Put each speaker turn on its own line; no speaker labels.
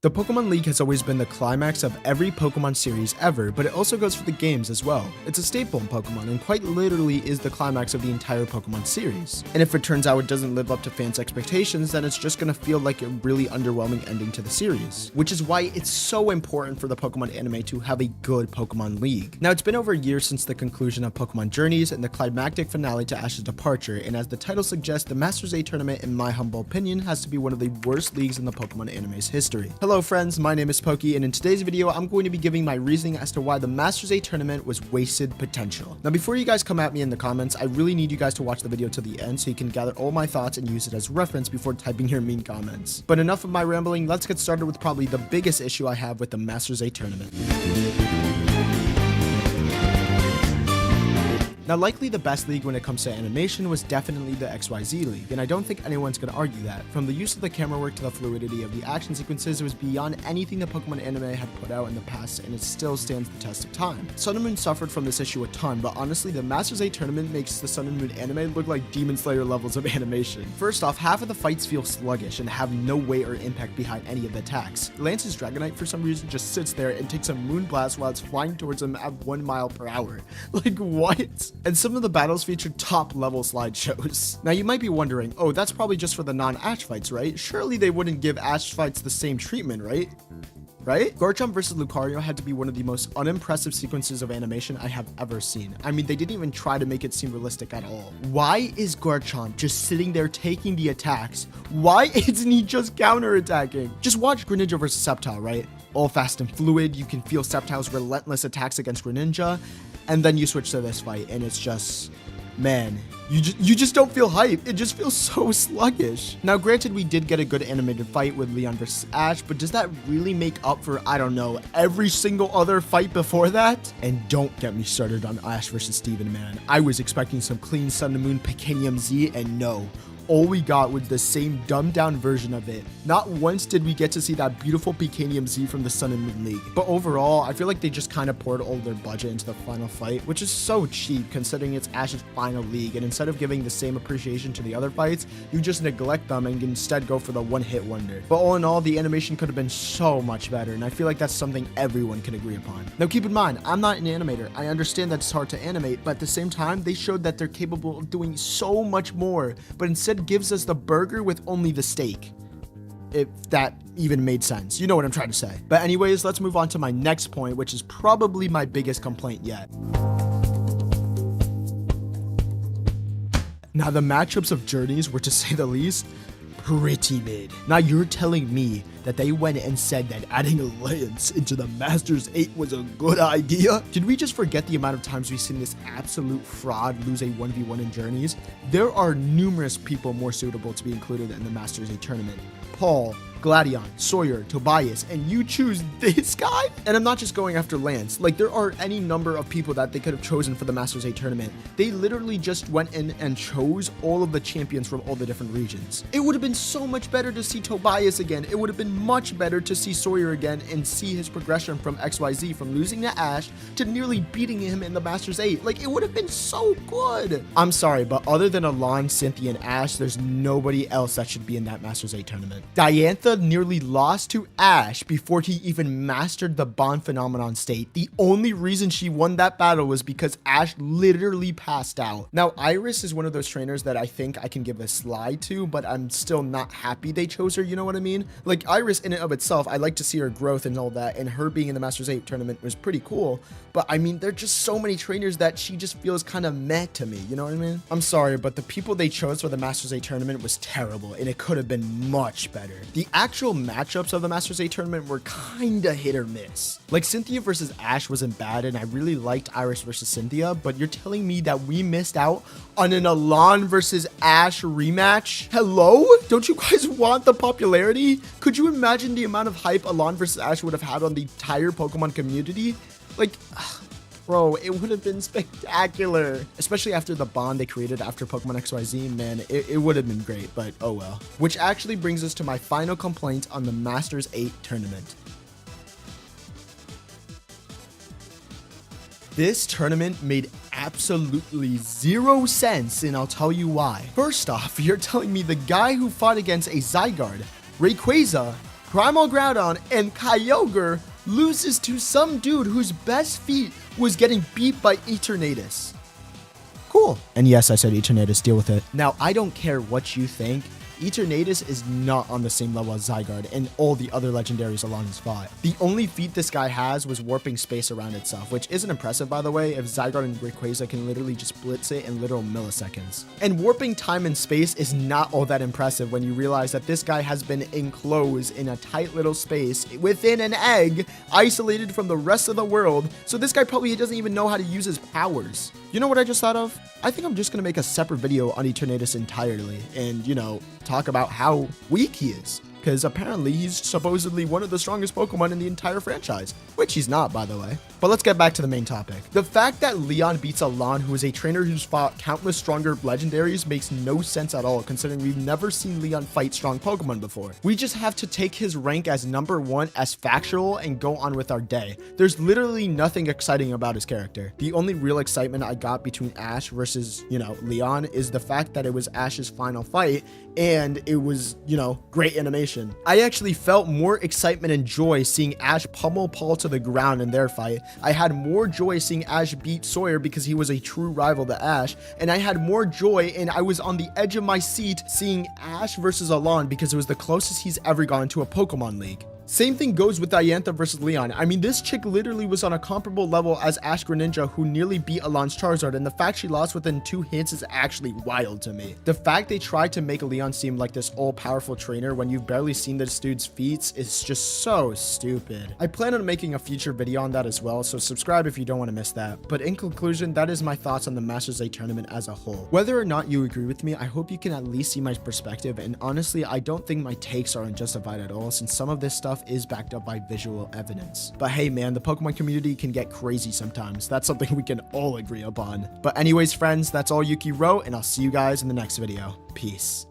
The Pokemon League has always been the climax of every Pokemon series ever, but it also goes for the games as well. It's a staple in Pokemon and quite literally is the climax of the entire Pokemon series. And if it turns out it doesn't live up to fans' expectations, then it's just gonna feel like a really underwhelming ending to the series. Which is why it's so important for the Pokemon anime to have a good Pokemon League. Now, it's been over a year since the conclusion of Pokemon Journeys and the climactic finale to Ash's departure, and as the title suggests, the Masters A tournament, in my humble opinion, has to be one of the worst leagues in the Pokemon anime's history. Hello friends, my name is Pokey, and in today's video, I'm going to be giving my reasoning as to why the Masters A tournament was wasted potential. Now, before you guys come at me in the comments, I really need you guys to watch the video to the end so you can gather all my thoughts and use it as reference before typing your mean comments. But enough of my rambling, let's get started with probably the biggest issue I have with the Masters A tournament. Now, likely the best league when it comes to animation was definitely the XYZ League, and I don't think anyone's gonna argue that. From the use of the camera work to the fluidity of the action sequences, it was beyond anything the Pokemon anime had put out in the past, and it still stands the test of time. Sun and Moon suffered from this issue a ton, but honestly, the Masters A tournament makes the Sun and Moon anime look like Demon Slayer levels of animation. First off, half of the fights feel sluggish and have no weight or impact behind any of the attacks. Lance's Dragonite for some reason just sits there and takes a Moon Blast while it's flying towards him at 1 mile per hour. Like, what? And some of the battles feature top level slideshows. Now you might be wondering, oh, that's probably just for the non-Ash fights, right? Surely they wouldn't give Ash fights the same treatment, right? Garchomp versus Lucario had to be one of the most unimpressive sequences of animation I have ever seen. I mean, they didn't even try to make it seem realistic at all. Why is Garchomp just sitting there taking the attacks? Why isn't he just counterattacking? Just watch Greninja versus Sceptile, right? All fast and fluid, you can feel Sceptile's relentless attacks against Greninja, and then you switch to this fight, and it's just, man, you just don't feel hype. It just feels so sluggish. Now, granted, we did get a good animated fight with Leon versus Ash, but does that really make up for, I don't know, every single other fight before that? And don't get me started on Ash versus Steven, man. I was expecting some clean Sun and Moon Picanium Z, and no. All we got was the same dumbed down version of it. Not once did we get to see that beautiful Picanium Z from the Sun and Moon League. But overall, I feel like they just kind of poured all their budget into the final fight, which is so cheap considering it's Ash's final league, and instead of giving the same appreciation to the other fights, you just neglect them and instead go for the one-hit wonder. But all in all, the animation could have been so much better, and I feel like that's something everyone can agree upon. Now keep in mind, I'm not an animator. I understand that it's hard to animate, but at the same time, they showed that they're capable of doing so much more, but instead gives us the burger with only the steak. If that even made sense. You know what I'm trying to say. But anyways, let's move on to my next point, which is probably my biggest complaint yet. Now, the matchups of Journeys were, to say the least, pretty mid. Now, you're telling me that they went and said that adding a Lance into the Masters 8 was a good idea? Did we just forget the amount of times we've seen this absolute fraud lose a 1v1 in Journeys? There are numerous people more suitable to be included in the Masters 8 tournament. Paul, Gladion, Sawyer, Tobias, and you choose this guy? And I'm not just going after Lance. Like, there are any number of people that they could have chosen for the Masters 8 tournament. They literally just went in and chose all of the champions from all the different regions. It would have been so much better to see Tobias again. It would have been much better to see Sawyer again and see his progression from XYZ, from losing to Ash to nearly beating him in the Masters 8. Like, it would have been so good. I'm sorry, but other than Alon, Cynthia, and Ash, there's nobody else that should be in that Masters 8 tournament. Diantha nearly lost to Ash before he even mastered the Bond Phenomenon state. The only reason she won that battle was because Ash literally passed out. Now, Iris is one of those trainers that I think I can give a slide to, but I'm still not happy they chose her, you know what I mean? Like, Iris in and of itself, I like to see her growth and all that, and her being in the Masters 8 tournament was pretty cool, but I mean, there are just so many trainers that she just feels kind of meh to me, you know what I mean? I'm sorry, but the people they chose for the Masters 8 tournament was terrible, and it could have been much better. The actual matchups of the Masters 8 tournament were kinda hit or miss. Like, Cynthia versus Ash wasn't bad, and I really liked Iris versus Cynthia, but you're telling me that we missed out on an Alon versus Ash rematch? Hello? Don't you guys want the popularity? Could you imagine the amount of hype Alon versus Ash would have had on the entire Pokemon community? Like, bro, it would have been spectacular. Especially after the bond they created after Pokemon XYZ, man, it would have been great, but oh well. Which actually brings us to my final complaint on the Masters 8 tournament. This tournament made absolutely zero sense, and I'll tell you why. First off, you're telling me the guy who fought against a Zygarde, Rayquaza, Primal Groudon and Kyogre loses to some dude whose best feat was getting beat by Eternatus. Cool. And yes, I said Eternatus, deal with it. Now, I don't care what you think. Eternatus is not on the same level as Zygarde and all the other legendaries along his fought. The only feat this guy has was warping space around itself, which isn't impressive by the way, if Zygarde and Rayquaza can literally just blitz it in literal milliseconds. And warping time and space is not all that impressive when you realize that this guy has been enclosed in a tight little space within an egg, isolated from the rest of the world, so this guy probably doesn't even know how to use his powers. You know what I just thought of? I think I'm just gonna make a separate video on Eternatus entirely and, you know, talk about how weak he is. Because apparently he's supposedly one of the strongest Pokemon in the entire franchise, which he's not, by the way. But let's get back to the main topic. The fact that Leon beats Alon, who is a trainer who's fought countless stronger legendaries, makes no sense at all, considering we've never seen Leon fight strong Pokemon before. We just have to take his rank as number 1 as factual and go on with our day. There's literally nothing exciting about his character. The only real excitement I got between Ash versus, Leon is the fact that it was Ash's final fight and it was, great animation. I actually felt more excitement and joy seeing Ash pummel Paul to the ground in their fight. I had more joy seeing Ash beat Sawyer because he was a true rival to Ash, and I had more joy and I was on the edge of my seat seeing Ash versus Alon because it was the closest he's ever gone to a Pokemon League. Same thing goes with Diantha versus Leon. I mean, this chick literally was on a comparable level as Ash Greninja, who nearly beat Alon's Charizard, and the fact she lost within 2 hits is actually wild to me. The fact they tried to make Leon seem like this all-powerful trainer when you've barely seen this dude's feats is just so stupid. I plan on making a future video on that as well, so subscribe if you don't want to miss that. But in conclusion, that is my thoughts on the Masters A tournament as a whole. Whether or not you agree with me, I hope you can at least see my perspective, and honestly, I don't think my takes are unjustified at all, since some of this stuff is backed up by visual evidence. But hey man, the Pokemon community can get crazy sometimes. That's something we can all agree upon. But anyways friends, that's all Yuki wrote, and I'll see you guys in the next video. Peace.